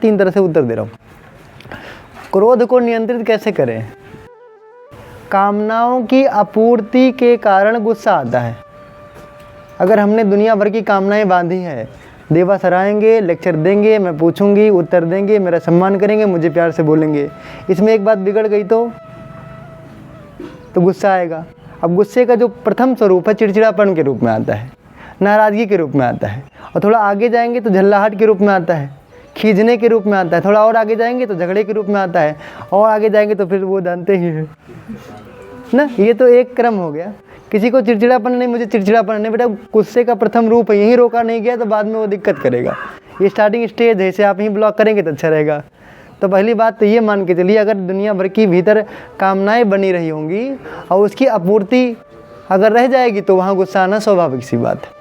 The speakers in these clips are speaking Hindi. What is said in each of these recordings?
3 तरह से उत्तर दे रहा हूँ। क्रोध को नियंत्रित कैसे करें? कामनाओं की आपूर्ति के कारण गुस्सा आता है। अगर हमने दुनिया भर की कामनाएं बांधी है, देवा सराहेंगे, लेक्चर देंगे, मैं पूछूंगी, उत्तर देंगे, मेरा सम्मान करेंगे, मुझे प्यार से बोलेंगे, इसमें एक बात बिगड़ गई तो गुस्सा आएगा। अब गुस्से का जो प्रथम स्वरूप है चिड़चिड़ापन के रूप में आता है, नाराज़गी के रूप में आता है, और थोड़ा आगे जाएंगे तो झल्लाहट के रूप में आता है, खींचने के रूप में आता है, थोड़ा और आगे जाएंगे तो झगड़े के रूप में आता है, और आगे जाएंगे तो फिर वो जानते ही है ना। ये तो एक क्रम हो गया। किसी को चिड़चिड़ापन नहीं, मुझे चिड़चिड़ापन नहीं, बेटा गुस्से का प्रथम रूप है, यहीं रोका नहीं गया तो बाद में वो दिक्कत करेगा। ये स्टार्टिंग स्टेज है, इसे आप यहीं ब्लॉक करेंगे तो अच्छा रहेगा। तो पहली बात तो ये मान के चलिए, अगर दुनिया भर की भीतर कामनाएं बनी रही होंगी और उसकी आपूर्ति अगर रह जाएगी तो वहाँ गुस्सा आना स्वाभाविक सी बात है।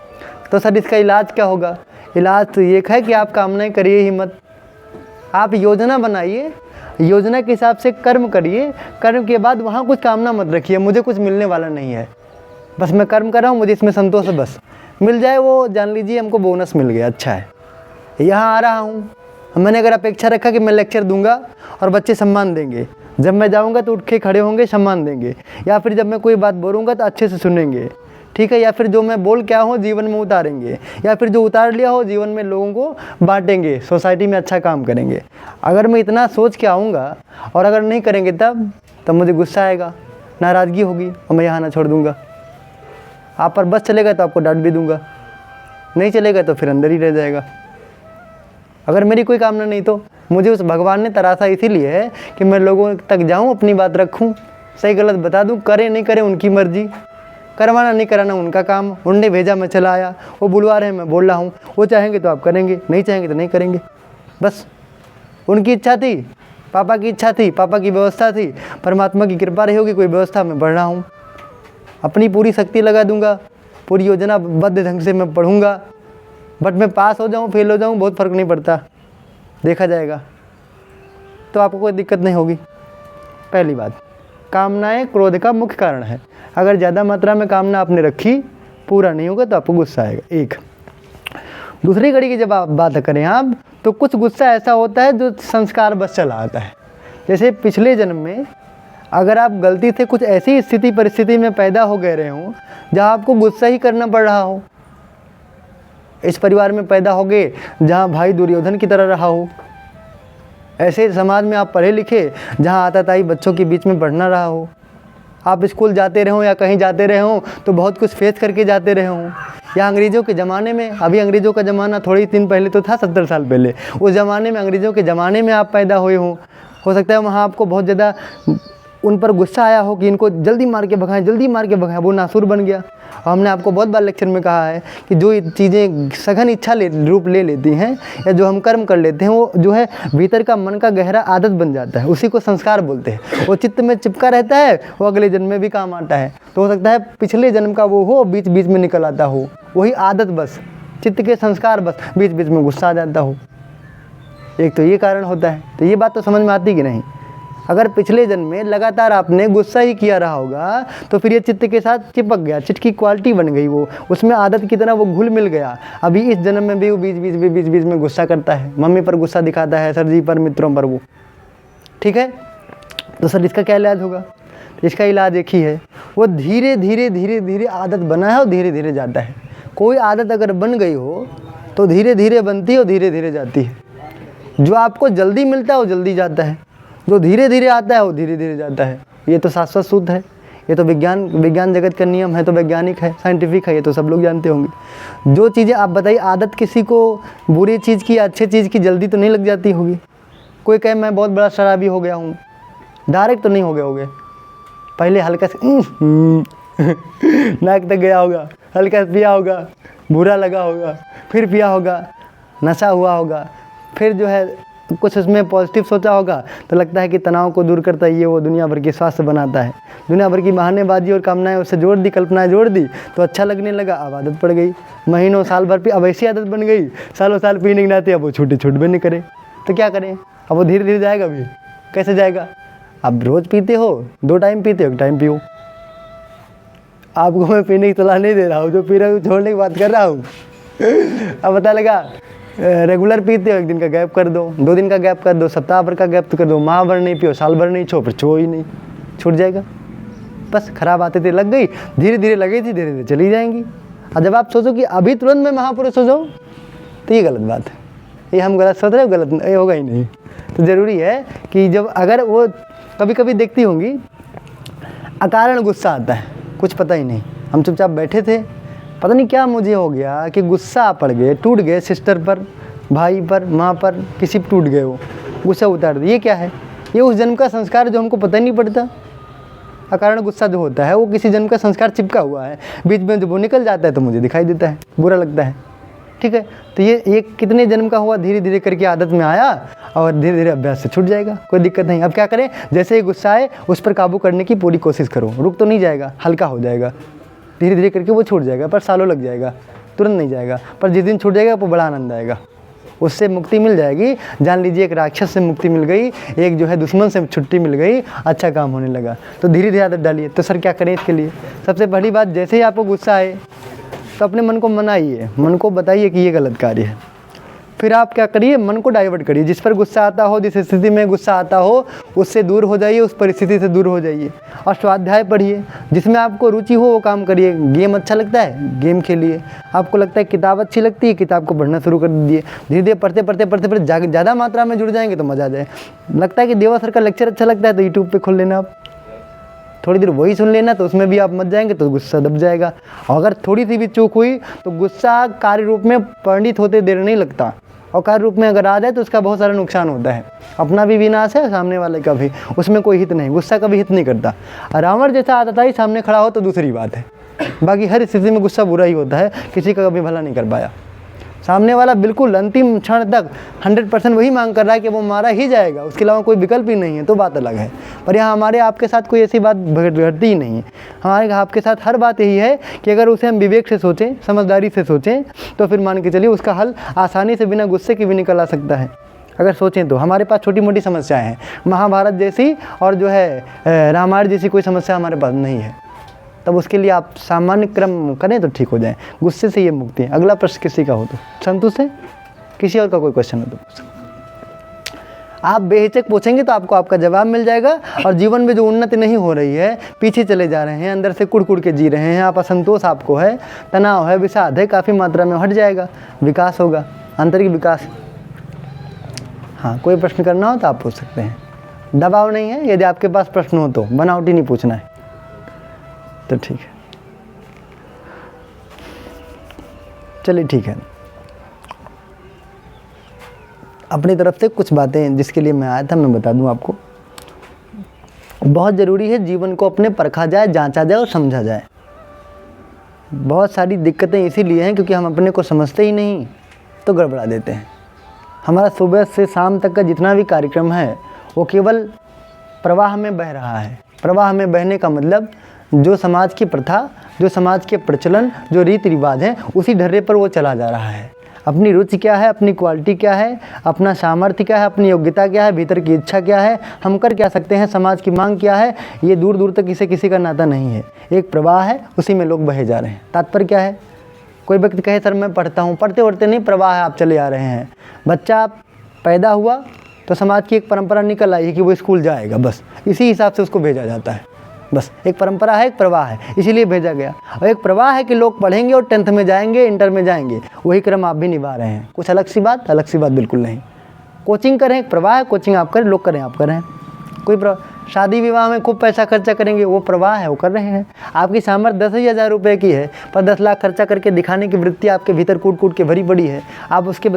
तो सर इसका इलाज क्या होगा? इलाज तो ये है कि आप कामनाएं करिए ही मत। आप योजना बनाइए, योजना के हिसाब से कर्म करिए, कर्म के बाद वहाँ कुछ कामना मत रखिए, मुझे कुछ मिलने वाला नहीं है, बस मैं कर्म कर रहा हूँ, मुझे इसमें संतोष है, बस मिल जाए वो जान लीजिए हमको बोनस मिल गया, अच्छा है। यहाँ आ रहा हूँ, मैंने अगर अपेक्षा रखा कि मैं लेक्चर दूंगा और बच्चे सम्मान देंगे, जब मैं जाऊँगा तो उठ के खड़े होंगे, सम्मान देंगे, या फिर जब मैं कोई बात बोलूँगा तो अच्छे से सुनेंगे, ठीक है, या फिर जो मैं बोल क्या हो जीवन में उतारेंगे, या फिर जो उतार लिया हो जीवन में लोगों को बांटेंगे, सोसाइटी में अच्छा काम करेंगे। अगर मैं इतना सोच के आऊँगा और अगर नहीं करेंगे तब मुझे गुस्सा आएगा, नाराज़गी होगी और मैं यहाँ ना छोड़ दूँगा। आप पर बस चलेगा तो आपको डांट भी दूँगा, नहीं चलेगा तो फिर अंदर ही रह जाएगा। अगर मेरी कोई कामना नहीं तो मुझे उस भगवान ने तराशा इसीलिए है कि मैं लोगों तक जाऊँ, अपनी बात रखूँ, सही गलत बता दूँ, करें नहीं करें उनकी मर्जी, करवाना नहीं कराना उनका काम, उनने भेजा मैं चला आया, वो बुलवा रहे हैं मैं बोल रहा हूँ, वो चाहेंगे तो आप करेंगे, नहीं चाहेंगे तो नहीं करेंगे, बस उनकी इच्छा थी, पापा की इच्छा थी, पापा की व्यवस्था थी, परमात्मा की कृपा रही होगी कोई व्यवस्था में बढ़ रहा हूँ, अपनी पूरी शक्ति लगा दूंगा, पूरी योजना बद्ध ढंग से मैं पढ़ूंगा, बट मैं पास हो जाऊँ फेल हो जाऊँ बहुत फ़र्क नहीं पड़ता, देखा जाएगा, तो आपको कोई दिक्कत नहीं होगी। पहली बात, कामनाएं क्रोध का मुख्य कारण है। अगर ज़्यादा मात्रा में कामना आपने रखी, पूरा नहीं होगा तो आपको गुस्सा आएगा। एक दूसरी कड़ी की जब आप बात करें आप, तो कुछ गुस्सा ऐसा होता है जो संस्कार बस चला आता है। जैसे पिछले जन्म में अगर आप गलती से कुछ ऐसी स्थिति परिस्थिति में पैदा हो गए रहे हों जहाँ आपको गुस्सा ही करना पड़ रहा हो, इस परिवार में पैदा हो गए जहाँ भाई दुर्योधन की तरह रहा हो, ऐसे समाज में आप पढ़े लिखे जहाँ आताताई बच्चों के बीच में पढ़ना रहा हो, आप स्कूल जाते रहे हो या कहीं जाते रहे हो तो बहुत कुछ फेस करके जाते रहे हो, या अंग्रेज़ों के ज़माने में, अभी अंग्रेज़ों का ज़माना थोड़ी दिन पहले तो था, 70 साल पहले, उस ज़माने में अंग्रेज़ों के ज़माने में आप पैदा हुए हो सकता है वहाँ आपको बहुत ज़्यादा उन पर गुस्सा आया हो कि इनको जल्दी मार के भगाएं, जल्दी मार के भगाएं, वो नासुर बन गया। और हमने आपको बहुत बार लेक्चर में कहा है कि जो चीज़ें सघन इच्छा रूप ले लेती हैं या जो हम कर्म कर लेते हैं, वो जो है भीतर का मन का गहरा आदत बन जाता है, उसी को संस्कार बोलते हैं। वो चित्त में चिपका रहता है, वो अगले जन्म में भी काम आता है। तो हो सकता है पिछले जन्म का वो हो, बीच बीच में निकल आता हो, वही आदत बस, चित्त के संस्कार बस, बीच बीच में गुस्सा आ जाता हो। एक तो ये कारण होता है। तो ये बात तो समझ में आती कि नहीं? अगर पिछले जन्म में लगातार आपने गुस्सा ही किया रहा होगा तो फिर ये चित्त के साथ चिपक गया, चित्त की क्वालिटी बन गई, वो उसमें आदत की तरह वो घुल मिल गया। अभी इस जन्म में भी वो बीच बीच में गुस्सा करता है, मम्मी पर गुस्सा दिखाता है, सर जी पर, मित्रों पर, वो ठीक है। तो सर इसका क्या इलाज होगा? इसका इलाज एक ही है, वो धीरे धीरे आदत बना है और धीरे धीरे जाता है। कोई आदत अगर बन गई हो तो धीरे धीरे बनती है और धीरे धीरे जाती है। जो आपको जल्दी मिलता है वो जल्दी जाता है, जो धीरे धीरे आता है वो धीरे धीरे जाता है। ये तो शाश्वत सूत्र है, ये तो विज्ञान जगत का नियम है, तो वैज्ञानिक है, साइंटिफिक है, ये तो सब लोग जानते होंगे। जो चीज़ें आप बताइए, आदत किसी को बुरी चीज़ की अच्छी चीज़ की जल्दी तो नहीं लग जाती होगी। कोई कहे मैं बहुत बड़ा शराबी हो गया हूँ, डायरेक्ट तो नहीं हो गए होगे, पहले हल्का से नाक तक गया होगा, हल्का से पिया होगा, बुरा लगा होगा, फिर पिया होगा, नशा हुआ होगा, फिर जो है कुछ उसमें पॉजिटिव सोचा होगा तो लगता है कि तनाव को दूर करता है, ये वो दुनिया भर की स्वास्थ्य बनाता है। दुनिया भर की बहानेबाजी और कामनाएं उससे जोड़ दी, कल्पनाएं जोड़ दी तो अच्छा लगने लगा, अब आदत पड़ गई, महीनों साल भर पी, अब ऐसी आदत बन गई, सालों साल पीने की नाते अब वो छूट भी नहीं करे तो क्या करें? अब वो धीरे धीरे जाएगा भी, कैसे जाएगा? अब रोज़ पीते हो, 2 टाइम पीते हो, 1 टाइम पियो। आपको मैं पीने की सलाह नहीं दे रहा हूँ, जो पी रहा हूँ छोड़ने की बात कर रहा हूँ। अब पता लगा रेगुलर पीते हो, 1 दिन का गैप कर दो, 2 दिन का गैप कर दो, सप्ताह भर का गैप कर दो, माह भर नहीं पियो, साल भर नहीं छो, फिर छो ही नहीं, छूट जाएगा। बस खराब आदतें लग गई, धीरे धीरे लगी थी, धीरे धीरे चली जाएंगी। और जब आप सोचो कि अभी तुरंत मैं महापुरुष हो जाऊँ, तो ये गलत बात है। ये हम गलत सोच रहे हो, गलत ये होगा ही नहीं। तो ज़रूरी है कि जब अगर वो कभी कभी देखती होंगी अकारण गुस्सा आता है, कुछ पता ही नहीं, हम चुपचाप बैठे थे, पता नहीं क्या मुझे हो गया कि गुस्सा पड़ गए, टूट गए, सिस्टर पर, भाई पर, माँ पर, किसी पर टूट गए, वो गुस्सा उतार दिए। ये क्या है? ये उस जन्म का संस्कार है जो हमको पता ही नहीं पड़ता। अकारण गुस्सा जो होता है वो किसी जन्म का संस्कार चिपका हुआ है, बीच में जब वो निकल जाता है तो मुझे दिखाई देता है, बुरा लगता है। ठीक है, तो ये कितने जन्म का हुआ, धीरे धीरे करके आदत में आया और धीरे धीरे अभ्यास से छूट जाएगा, कोई दिक्कत नहीं। अब क्या करें, जैसे ही गुस्सा आए उस पर काबू करने की पूरी कोशिश करो, रुक तो नहीं जाएगा, हल्का हो जाएगा, धीरे धीरे करके वो छूट जाएगा, पर सालों लग जाएगा, तुरंत नहीं जाएगा, पर जिस दिन छूट जाएगा वो बड़ा आनंद आएगा, उससे मुक्ति मिल जाएगी। जान लीजिए एक राक्षस से मुक्ति मिल गई, एक जो है दुश्मन से छुट्टी मिल गई, अच्छा काम होने लगा। तो धीरे धीरे आदत डालिए। तो सर क्या करें इसके लिए? सबसे पहली बात, जैसे ही आपको गुस्सा आए तो अपने मन को मनाइए, मन को बताइए कि ये गलत कार्य है। फिर आप क्या करिए, मन को डाइवर्ट करिए, जिस पर गुस्सा आता हो, जिस स्थिति में गुस्सा आता हो उससे दूर हो जाइए, उस परिस्थिति से दूर हो जाइए और स्वाध्याय पढ़िए, जिसमें आपको रुचि हो वो काम करिए। गेम अच्छा लगता है, गेम खेलिए। आपको लगता है किताब अच्छी लगती है, किताब को पढ़ना शुरू कर दीजिए। धीरे धीरे पढ़ते पढ़ते पढ़ते पढ़ते ज़्यादा मात्रा में जुड़ जाएंगे तो मज़ा आ जाए। लगता है कि देवा सर का लेक्चर अच्छा लगता है तो यूट्यूब पर खोल लेना, आप थोड़ी देर वही सुन लेना, तो उसमें भी आप मच जाएंगे, तो गुस्सा दब जाएगा। और अगर थोड़ी सी भी चूक हुई तो गुस्सा कार्य रूप में परिणित होते देर नहीं लगता, और कार्य रूप में अगर आ जाए तो उसका बहुत सारा नुकसान होता है, अपना भी विनाश है, सामने वाले का भी, उसमें कोई हित नहीं। गुस्सा कभी हित नहीं करता। रावण जैसा आता ही सामने खड़ा हो तो दूसरी बात है, बाकी हर स्थिति में गुस्सा बुरा ही होता है, किसी का कभी भला नहीं कर पाया। सामने वाला बिल्कुल अंतिम क्षण तक 100% वही मांग कर रहा है कि वो मारा ही जाएगा, उसके अलावा कोई विकल्प ही नहीं है, तो बात अलग है। पर यहाँ हमारे आपके साथ कोई ऐसी बात घटती ही नहीं है। हमारे आपके साथ हर बात यही है कि अगर उसे हम विवेक से सोचें, समझदारी से सोचें, तो फिर मान के चलिए उसका हल आसानी से बिना गुस्से के भी निकल आ सकता है। अगर सोचें तो हमारे पास छोटी मोटी समस्याएँ हैं, महाभारत जैसी और जो है रामायण जैसी कोई समस्या हमारे पास नहीं है। तब उसके लिए आप सामान्य क्रम करें तो ठीक हो जाए, गुस्से से ये मुक्ति है। अगला प्रश्न किसी का हो तो संतुष्ट है, किसी और का कोई क्वेश्चन हो तो पूछो। आप बेहिचक पूछेंगे तो आपको आपका जवाब मिल जाएगा। और जीवन में जो उन्नति नहीं हो रही है, पीछे चले जा रहे हैं, अंदर से कुड़ के जी रहे हैं आप, असंतोष आपको है, तनाव है, विषाद है, काफ़ी मात्रा में हट जाएगा, विकास होगा, आंतरिक विकास। हाँ, कोई प्रश्न करना हो तो आप पूछ सकते हैं, दबाव नहीं है। यदि आपके पास प्रश्न हो तो बनावटी नहीं पूछना है, तो ठीक है। चलिए ठीक है, अपनी तरफ से कुछ बातें जिसके लिए मैं आया था मैं बता दूं आपको। बहुत ज़रूरी है जीवन को अपने परखा जाए, जांचा जाए और समझा जाए। बहुत सारी दिक्कतें इसीलिए हैं क्योंकि हम अपने को समझते ही नहीं तो गड़बड़ा देते हैं। हमारा सुबह से शाम तक का जितना भी कार्यक्रम है वो केवल प्रवाह में बह रहा है। प्रवाह में बहने का मतलब जो समाज की प्रथा, जो समाज के प्रचलन, जो रीति रिवाज हैं, उसी ढर्रे पर वो चला जा रहा है। अपनी रुचि क्या है, अपनी क्वालिटी क्या है, अपना सामर्थ्य क्या है, अपनी योग्यता क्या है, भीतर की इच्छा क्या है, हम कर क्या सकते हैं, समाज की मांग क्या है, ये दूर दूर तक इसे किसी का नाता नहीं है। एक प्रवाह है, उसी में लोग बहे जा रहे हैं। तात्पर्य क्या है? कोई व्यक्ति कहे सर मैं पढ़ता हूँ, पढ़ते पढ़ते नहीं, प्रवाह है, आप चले आ रहे हैं। बच्चा पैदा हुआ तो समाज की एक परंपरा निकल आई है कि वो स्कूल जाएगा, बस इसी हिसाब से उसको भेजा जाता है। बस एक परंपरा है, एक प्रवाह है, इसीलिए भेजा गया। और एक प्रवाह है कि लोग पढ़ेंगे और 10th में जाएंगे, इंटर में जाएंगे। वही क्रम आप भी निभा रहे हैं। कुछ अलग सी बात? अलग सी बात बिल्कुल नहीं। कोचिंग करें, एक प्रवाह है, कोचिंग आप करें, लोग करें, आप करें। कोई शादी विवाह में खूब पैसा खर्चा करेंगे, वो प्रवाह है, वो कर रहे हैं। आपकी सामर्थ्य 10,000 रुपये की है, पर 10 लाख खर्चा करके दिखाने की वृत्ति आपके भीतर कूट के भरी पड़ी है। आप उसके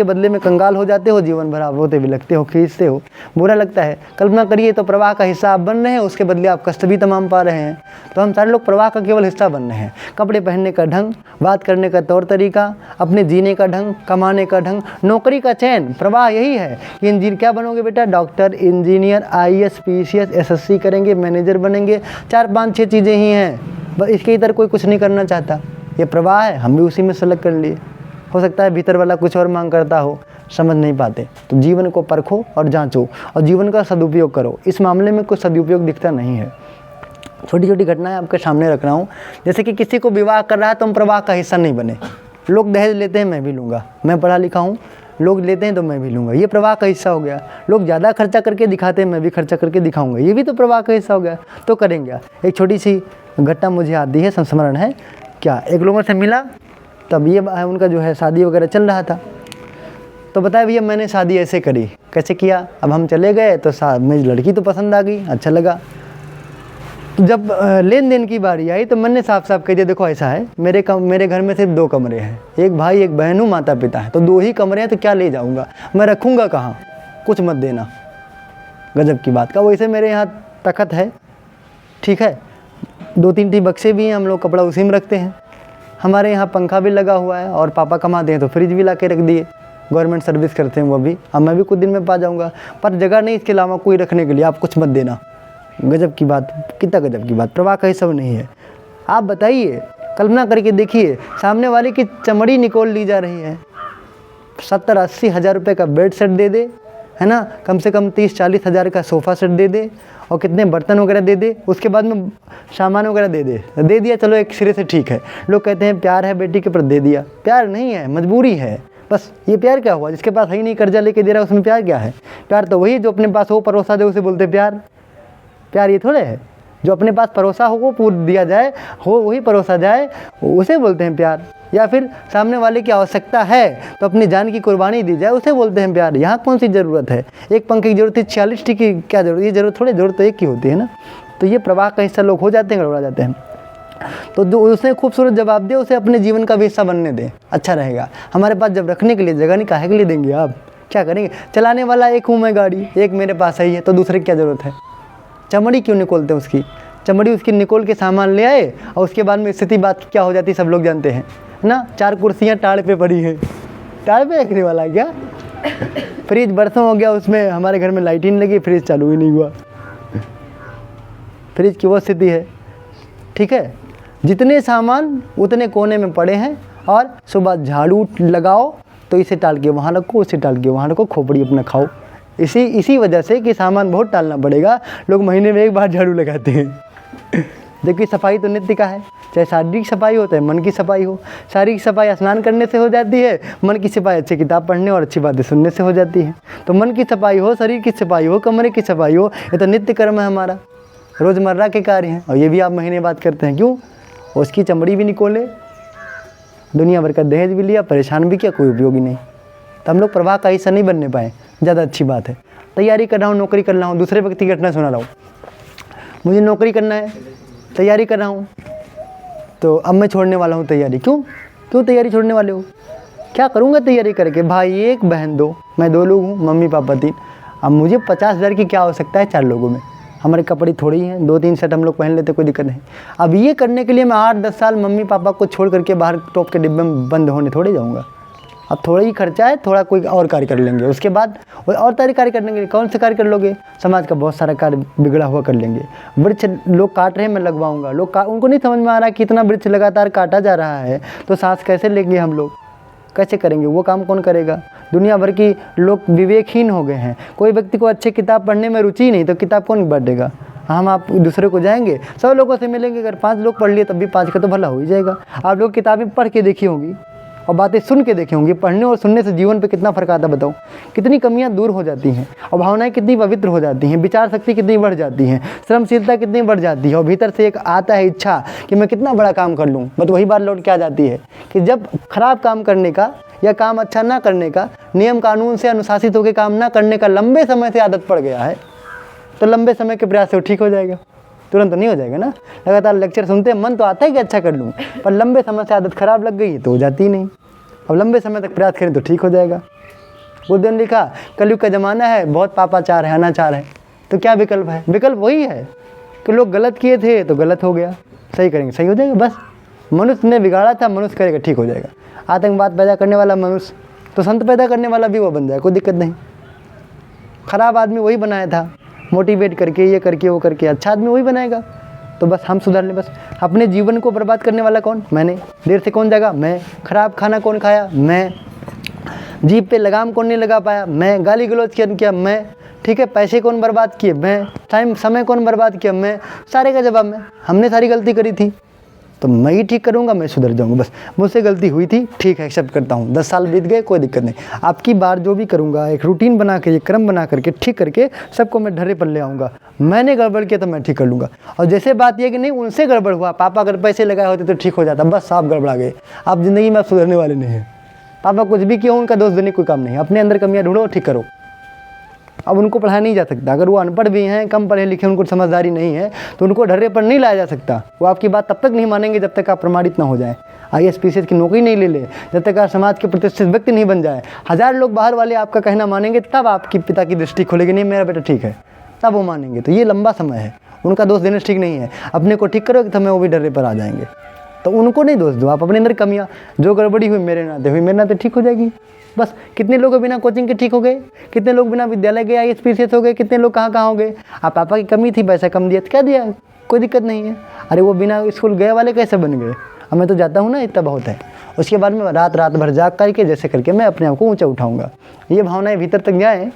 बदले में कंगाल हो जाते हो, जीवन भर आप रोते बिलखते हो, खींचते हो, बुरा लगता है। कल्पना करिए तो प्रवाह का हिस्सा आप बन रहे हैं, उसके बदले आप कष्ट भी तमाम पा रहे हैं। तो हम सारे लोग प्रवाह का केवल हिस्सा बन रहे हैं। कपड़े पहनने का ढंग, बात करने का तौर तरीका, अपने जीने का ढंग, कमाने का ढंग, नौकरी का चयन, प्रवाह यही है कि इंजीनियर क्या बनोगे बेटा? Doctor, engineer, IAS, PCS, SSC करेंगे, मैनेजर बनेंगे। 4, 5, 6 चीज़ें ही हैं, बस इसके इधर कोई कुछ नहीं करना चाहता। ये प्रवाह है, हम भी उसी में सेलेक्ट कर लिए। हो सकता है भीतर वाला कुछ और मांग करता हो, समझ नहीं पाते। तो जीवन को परखो और जांचो और जीवन का सदुपयोग करो। इस मामले में कुछ सदुपयोग दिखता नहीं है। छोटी छोटी घटनाएं आपके सामने रख रहा हूँ। जैसे कि किसी को विवाह कर रहा है तो हम प्रवाह का हिस्सा नहीं बने, लोग दहेज लेते हैं मैं भी लूँगा, मैं पढ़ा लिखा हूँ, लोग लेते हैं तो मैं भी लूँगा, ये प्रवाह का हिस्सा हो गया। लोग ज़्यादा खर्चा करके दिखाते हैं, मैं भी खर्चा करके दिखाऊंगा, ये भी तो प्रवाह का हिस्सा हो गया। तो करेंगे। एक छोटी सी घटना मुझे आती है, संस्मरण है क्या, एक लोगों से मिला, तब ये उनका जो है शादी वगैरह चल रहा था, तो बताया भैया मैंने शादी ऐसे करी। कैसे किया? अब हम चले गए तो मुझे लड़की तो पसंद आ गई, अच्छा लगा। तो जब लेन देन की बारी आई तो मैंने साफ साफ कह दिया, देखो ऐसा है, मेरे घर में सिर्फ 2 कमरे हैं, एक भाई एक बहन हूँ, माता पिता है, तो 2 ही कमरे हैं, तो क्या ले जाऊँगा, मैं रखूँगा कहाँ, कुछ मत देना। गजब की बात का। वैसे मेरे यहाँ तखत है, ठीक है, 2-3 बक्से भी हैं, हम लोग कपड़ा उसी में रखते हैं। हमारे यहाँ पंखा भी लगा हुआ है और पापा कमाते हैं तो फ्रिज भी ला के रख दिए, गवर्नमेंट सर्विस करते हैं वो भी। अब मैं भी कुछ दिन में पा जाऊँगा, पर जगह नहीं इसके अलावा कोई रखने के लिए, आप कुछ मत देना। गजब की बात, कितना गजब की बात। प्रवाह का ही सब नहीं है। आप बताइए, कल्पना करके देखिए, सामने वाले की चमड़ी निकोल ली जा रही है, 70-80 हज़ार रुपये का बेड सेट दे दे, है ना, कम से कम 30-40 हज़ार का सोफ़ा सेट दे दे, और कितने बर्तन वगैरह दे दे, उसके बाद में सामान वगैरह दे दिया, चलो एक सिरे से ठीक है। लोग कहते हैं प्यार है बेटी के प्रति, दे दिया। प्यार नहीं है, मजबूरी है बस। ये प्यार क्या हुआ? जिसके पास है ही नहीं, कर्जा लेके दे रहा है, उसमें प्यार क्या है? प्यार तो वही जो अपने पास हो, परोसा दे, उसे बोलते प्यार। प्यार ये थोड़े है, जो अपने पास परोसा हो वो पूरा दिया जाए, हो वही परोसा जाए, उसे बोलते हैं प्यार। या फिर सामने वाले की आवश्यकता है तो अपनी जान की कुर्बानी दी जाए, उसे बोलते हैं प्यार। यहाँ कौन सी ज़रूरत है? एक पंखे की ज़रूरत है, 46 की क्या ज़रूरत? ये ज़रूरत थोड़ी, ज़रूरत तो एक की होती है ना। तो ये प्रवाह का हिस्सा लोग हो जाते हैं, गड़बड़ा जाते हैं। तो जो उसने खूबसूरत जवाब दे, उसे अपने जीवन का भी हिस्सा बनने दें, अच्छा रहेगा। हमारे पास जब रखने के लिए जगह नहीं, काहे के लिए देंगे? आप क्या करेंगे? चलाने वाला एक हूँ मैं गाड़ी, एक मेरे पास ही है, तो दूसरे की क्या ज़रूरत है? चमड़ी क्यों निकोलते हैं उसकी? चमड़ी उसकी निकोल के सामान ले आए, और उसके बाद में स्थिति बात क्या हो जाती है सब लोग जानते हैं ना। 4 कुर्सियाँ टाड़ पे पड़ी हैं, टाड़ पे रखने वाला क्या? फ्रिज बरसों हो गया उसमें, हमारे घर में लाइट ही नहीं लगी, फ्रिज चालू ही नहीं हुआ। फ्रिज की वो स्थिति है, ठीक है। जितने सामान उतने कोने में पड़े हैं, और सुबह झाड़ू लगाओ तो इसे टाल के वहाँ रखो, उसे टाल के वहाँ रखो, खोपड़ी अपना खाओ। इसी वजह से कि सामान बहुत टालना पड़ेगा, लोग महीने में 1 बार झाड़ू लगाते हैं। जबकि सफाई तो नित्य का है, चाहे शारीरिक सफाई हो चाहे मन की सफाई हो। शारीरिक सफाई स्नान करने से हो जाती है, मन की सफाई अच्छी किताब पढ़ने और अच्छी बातें सुनने से हो जाती है। तो मन की सफाई हो, शरीर की सफाई हो, कमरे की सफाई हो, ये तो नित्य कर्म है हमारा, रोज़मर्रा के कार्य हैं। और ये भी आप महीने बाद करते हैं, क्यों? उसकी चमड़ी भी निकोले, दुनिया भर का दहेज भी लिया, परेशान भी किया, कोई उपयोगी नहीं। तो हम लोग प्रवाह का हिस्सा नहीं बनने पाए, ज़्यादा अच्छी बात है। तैयारी कर रहा हूँ, नौकरी कर रहा हूँ, दूसरे व्यक्ति की घटना सुना रहा हूँ, मुझे नौकरी करना है, तैयारी कर रहा हूँ, तो अब मैं छोड़ने वाला हूँ तैयारी। क्यों तैयारी छोड़ने वाले हो? क्या करूँगा तैयारी करके? भाई 1 बहन 2, मैं 2 लोग हूँ, मम्मी पापा 3। अब मुझे 50 हज़ार की क्या आवश्यकता है 4 लोगों में? हमारे कपड़े थोड़ी ही हैं, 2-3 सेट हम लोग पहन लेते, कोई दिक्कत नहीं। अब ये करने के लिए मैं 8-10 साल मम्मी पापा को छोड़ करके बाहर टॉप के डिब्बे में बंद होने थोड़े जाऊँगा। अब थोड़ा ही खर्चा है, थोड़ा कोई और कार्य कर लेंगे, उसके बाद और सारे कार्य करने के लिए कौन से कार्य कर लोगे? समाज का बहुत सारा कार्य बिगड़ा हुआ कर लेंगे। वृक्ष लोग काट रहे हैं, मैं लगवाऊंगा। उनको नहीं समझ में आ रहा कि इतना वृक्ष लगातार काटा जा रहा है, तो सांस कैसे लेंगे हम लोग, कैसे करेंगे? वो काम कौन करेगा? दुनिया भर की लोग विवेकहीन हो गए हैं। कोई व्यक्ति को अच्छे किताब पढ़ने में रुचि नहीं, तो किताब कौन बांटेगा? हम आप दूसरे को जाएंगे, 100 लोगों से मिलेंगे, अगर 5 लोग पढ़ लिए तब भी 5 का तो भला हो ही जाएगा। आप लोग किताबें पढ़ के देखी होंगी और बातें सुन के देखे होंगे, पढ़ने और सुनने से जीवन पे कितना फ़र्क आता है बताओ। कितनी कमियां दूर हो जाती हैं, और भावनाएं कितनी पवित्र हो जाती हैं, विचार शक्ति कितनी बढ़ जाती है, श्रमशीलता कितनी बढ़ जाती है, और भीतर से एक आता है इच्छा कि मैं कितना बड़ा काम कर लूँ। बस वही बात लौट के आ जाती है कि जब खराब काम करने का या काम अच्छा ना करने का, नियम कानून से अनुशासित होकर काम ना करने का लंबे समय से आदत पड़ गया है, तो लंबे समय के प्रयास से वो ठीक हो जाएगा। तुरंत तो नहीं हो जाएगा ना। लगातार लेक्चर सुनते हैं, मन तो आता है कि अच्छा कर लूँ, पर लंबे समय से आदत खराब लग गई तो हो जाती ही नहीं। अब लंबे समय तक प्रयास करें तो ठीक हो जाएगा। बुद्ध ने लिखा, कलयुग का ज़माना है, बहुत पापाचार है, अनाचार है, तो क्या विकल्प है? विकल्प वही है कि लोग गलत किए थे तो गलत हो गया, सही करेंगे सही हो जाएगा। बस मनुष्य ने बिगाड़ा था, मनुष्य करेगा ठीक हो जाएगा। आतंकवाद पैदा करने वाला मनुष्य, तो संत पैदा करने वाला भी वो बन जाए, कोई दिक्कत नहीं। खराब आदमी वही बनाया था, मोटिवेट करके, ये करके वो करके, अच्छा आदमी वही बनाएगा। तो बस हम सुधार लें। बस अपने जीवन को बर्बाद करने वाला कौन? मैंने। देर से कौन जागा? मैं। खराब खाना कौन खाया? मैं। जीभ पे लगाम कौन नहीं लगा पाया? मैं। गाली गलौज किया? मैं। ठीक है, पैसे कौन बर्बाद किए? मैं। समय कौन बर्बाद किया? मैं। सारे का जवाब मैं। हमने सारी गलती करी थी, तो मैं ही ठीक करूँगा, मैं सुधर जाऊँगा। बस मुझसे गलती हुई थी, ठीक है, एक्सेप्ट करता हूँ। 10 साल बीत गए, कोई दिक्कत नहीं। आपकी बार जो भी करूँगा एक रूटीन बना के, एक क्रम बना करके ठीक करके सबको मैं ढर्रे पर ले आऊँगा। मैंने गड़बड़ किया तो मैं ठीक कर लूँगा। और जैसे बात यह कि नहीं उनसे गड़बड़ हुआ, पापा अगर पैसे लगाए होते तो ठीक हो जाता, बस आप गड़बड़ा गए। आप ज़िंदगी में आप सुधरने वाले नहीं हैं। पापा कुछ भी किया, उनका दोष देने कोई काम नहीं है। अपने अंदर कमियाँ ढूंढो, ठीक करो। अब उनको पढ़ाया नहीं जा सकता। अगर वो अनपढ़ भी हैं, कम पढ़े लिखे, उनको समझदारी नहीं है, तो उनको ढर्रे पर नहीं लाया जा सकता। वो आपकी बात तब तक नहीं मानेंगे जब तक आप प्रमाणित ना हो जाए, IAS PCS की नौकरी नहीं ले ले, जब तक आप समाज के प्रतिष्ठित व्यक्ति नहीं बन जाए। 1000 लोग बाहर वाले आपका कहना मानेंगे, तब आपकी पिता की दृष्टि खोलेगी, नहीं मेरा बेटा ठीक है, तब वो मानेंगे। तो ये लंबा समय है, उनका दोष देना ठीक नहीं है। अपने को ठीक करोगे तो हमें वो भी ढर्रे पर आ जाएंगे। तो उनको नहीं दोष दो, आप अपने अंदर कमियाँ, जो गड़बड़ी हुई मेरे नाते हुई, मेरे नाते ठीक हो जाएगी। बस कितने लोग बिना कोचिंग के ठीक हो गए, कितने लोग बिना विद्यालय गए IAS PCS हो गए, कितने लोग कहाँ हो गए। आप पापा की कमी थी, पैसा कम दिया तो क्या दिया, कोई दिक्कत नहीं है। अरे वो बिना स्कूल गए वाले कैसे बन गए। अब मैं तो जाता हूँ ना, इतना बहुत है। उसके बाद में रात भर जाग करके जैसे करके मैं अपने आप को ऊँचा उठाऊँगा। ये भावनाएँ भीतर तक जाएँ,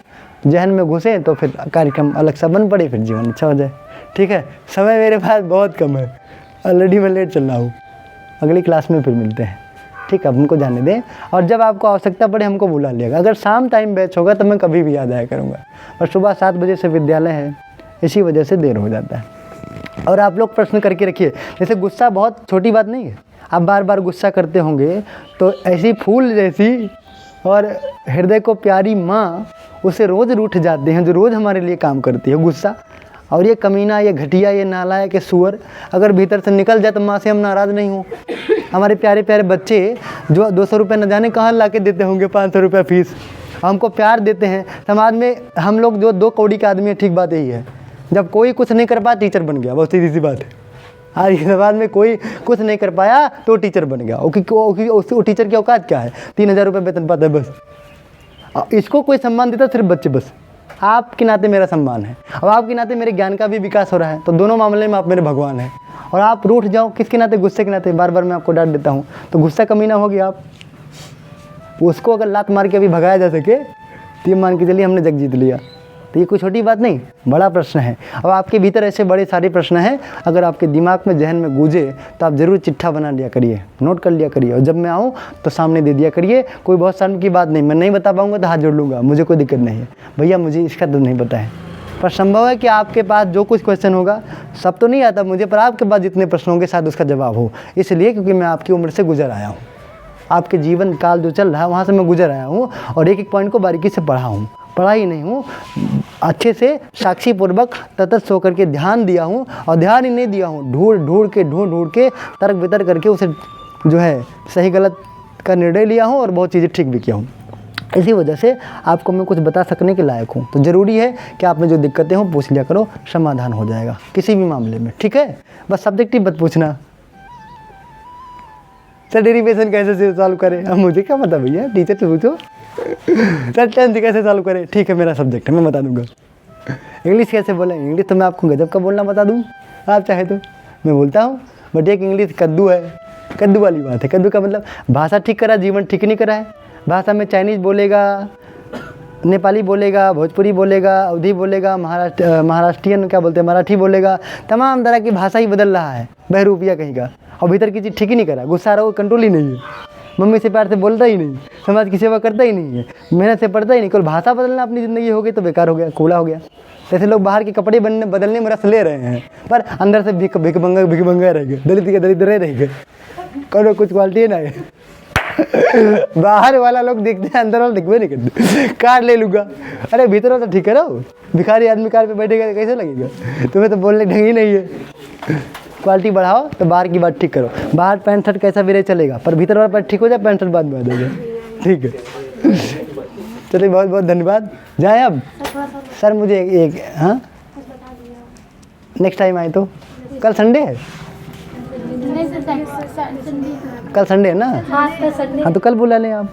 जहन में घुसे, तो फिर कार्यक्रम अलग सा बन पड़े, फिर जीवन अच्छा हो जाए। ठीक है, समय मेरे पास बहुत कम है, ऑलरेडी मैं लेट चल रहा हूँ। अगली क्लास में फिर मिलते हैं, ठीक है। अब हमको जाने दें, और जब आपको आवश्यकता पड़े हमको बुला लिएगा। अगर शाम टाइम बैच होगा तो मैं कभी भी याद आया करूँगा, और सुबह 7 बजे से विद्यालय है, इसी वजह से देर हो जाता है। और आप लोग प्रश्न करके रखिए, जैसे गुस्सा बहुत छोटी बात नहीं है। आप बार बार गुस्सा करते होंगे तो ऐसी फूल जैसी और हृदय को प्यारी माँ उसे रोज़ रूठ जाते हैं, जो रोज़ हमारे लिए काम करती है। गुस्सा और ये कमीना, ये घटिया, ये नालायक, ये सुअर अगर भीतर से निकल जाए तो माँ से हम नाराज़ नहीं हो। हमारे प्यारे प्यारे बच्चे जो 200 रुपये न जाने कहाँ ला के देते होंगे, 500 रुपये फीस, हमको प्यार देते हैं। समाज में हम लोग जो 2 कौड़ी के आदमी है, ठीक बात यही है। जब कोई कुछ नहीं कर पाया, टीचर बन गया, बहुत सीधी सी बात है। आज के समाज में कोई कुछ नहीं कर पाया तो टीचर बन गया। वो टीचर की औकात क्या है, 3000 रुपये वेतन पाता है बस। इसको कोई सम्मान देता सिर्फ बच्चे बस। आपके नाते मेरा सम्मान है, और आपके नाते मेरे ज्ञान का भी विकास हो रहा है। तो दोनों मामले में आप मेरे भगवान हैं। और आप रूठ जाओ किसके नाते, गुस्से के नाते। बार बार मैं आपको डांट देता हूँ तो गुस्सा कमी ना होगी। आप उसको अगर लात मार के अभी भगाया जा सके तो ये मान के चलिए हमने जग जीत लिया। तो ये कोई छोटी बात नहीं, बड़ा प्रश्न है। अब आपके भीतर ऐसे बड़े सारे प्रश्न हैं, अगर आपके दिमाग में, जहन में गूंजे तो आप ज़रूर चिट्ठा बना लिया करिए, नोट कर लिया करिए, और जब मैं आऊँ तो सामने दे दिया करिए। कोई बहुत शर्म की बात नहीं, मैं नहीं बता पाऊँगा तो हाथ जोड़ लूँगा, मुझे कोई दिक्कत नहीं है। भैया मुझे इसका तो नहीं पता है, पर संभव है कि आपके पास जो कुछ क्वेश्चन होगा, सब तो नहीं आता मुझे, पर आपके पास जितने प्रश्न होंगे शायद उसका जवाब हो। इसलिए क्योंकि मैं आपकी उम्र से गुजर आया हूँ, आपके जीवन काल जो चल रहा है वहाँ से मैं गुजर आया हूँ, और एक एक पॉइंट को बारीकी से पढ़ा हूँ। पढ़ा ही नहीं हूँ, अच्छे से साक्षी पूर्वक तटस्थ होकर के ध्यान दिया हूँ। और ध्यान ही नहीं दिया हूँ, ढूंढ के तर्क वितर्क करके उसे जो है सही गलत का निर्णय लिया हूँ, और बहुत चीज़ें ठीक भी किया हूँ। इसी वजह से आपको मैं कुछ बता सकने के लायक हूँ। तो ज़रूरी है कि आप में जो दिक्कतें हों पूछ लिया करो, समाधान हो जाएगा किसी भी मामले में, ठीक है। बस सब्जेक्टिव मत पूछना, सर डेरिवेशन कैसे से सॉल्व करें, अब मुझे क्या पता भैया, टीचर से पूछो। सर 10th कैसे सॉल्व करें, ठीक है मेरा सब्जेक्ट है, मैं बता दूंगा। इंग्लिश कैसे बोलें, इंग्लिश तो मैं आपको गजब का बोलना बता दूँ, आप चाहे तो मैं बोलता हूँ। बट एक इंग्लिश कद्दू है, कद्दू वाली बात है। कद्दू का मतलब भाषा ठीक करा, जीवन ठीक नहीं करा है। भाषा में चाइनीज़ बोलेगा, नेपाली बोलेगा, भोजपुरी बोलेगा, अवधी बोलेगा, महाराष्ट्रियन क्या बोलते हैं, मराठी बोलेगा, तमाम तरह की भाषा ही बदल रहा है, बहरूपिया कहीं का। और भीतर की चीज़ ठीक ही नहीं करा, गुस्सा रहा, कंट्रोल ही नहीं है, मम्मी से प्यार से बोलता ही नहीं, समाज की सेवा करता ही नहीं है, मेहनत से पढ़ता ही नहीं। केवल भाषा बदलना अपनी ज़िंदगी हो गई तो बेकार हो गया, कूड़ा हो गया। जैसे लोग बाहर के कपड़े बदलने में रस ले रहे हैं, पर अंदर से भिकमंगा रह गए, दलित के दरिद्र रह गए, करो कुछ क्वालिटी ना है। बाहर वाला लोग देखते हैं, अंदर वाला दिखवे नहीं करते। कार ले लूँगा, अरे भीतर वाला ठीक करो, भिखारी आदमी कार पे बैठेगा कैसे लगेगा, तुम्हें तो बोलने ढंग ही नहीं है। क्वालिटी बढ़ाओ तो बाहर की बात ठीक करो। बाहर पैंट शर्ट कैसा भी रहे चलेगा, पर भीतर वाला पैंट ठीक हो जाए, पैंट शर्ट बाद में आ जाएगा, ठीक है। चलिए बहुत बहुत धन्यवाद, जाएँ अब। सर मुझे एक हाँ नेक्स्ट टाइम आए तो, कल संडे है, कल संडे है ना, हाँ तो कल बुला लें आप।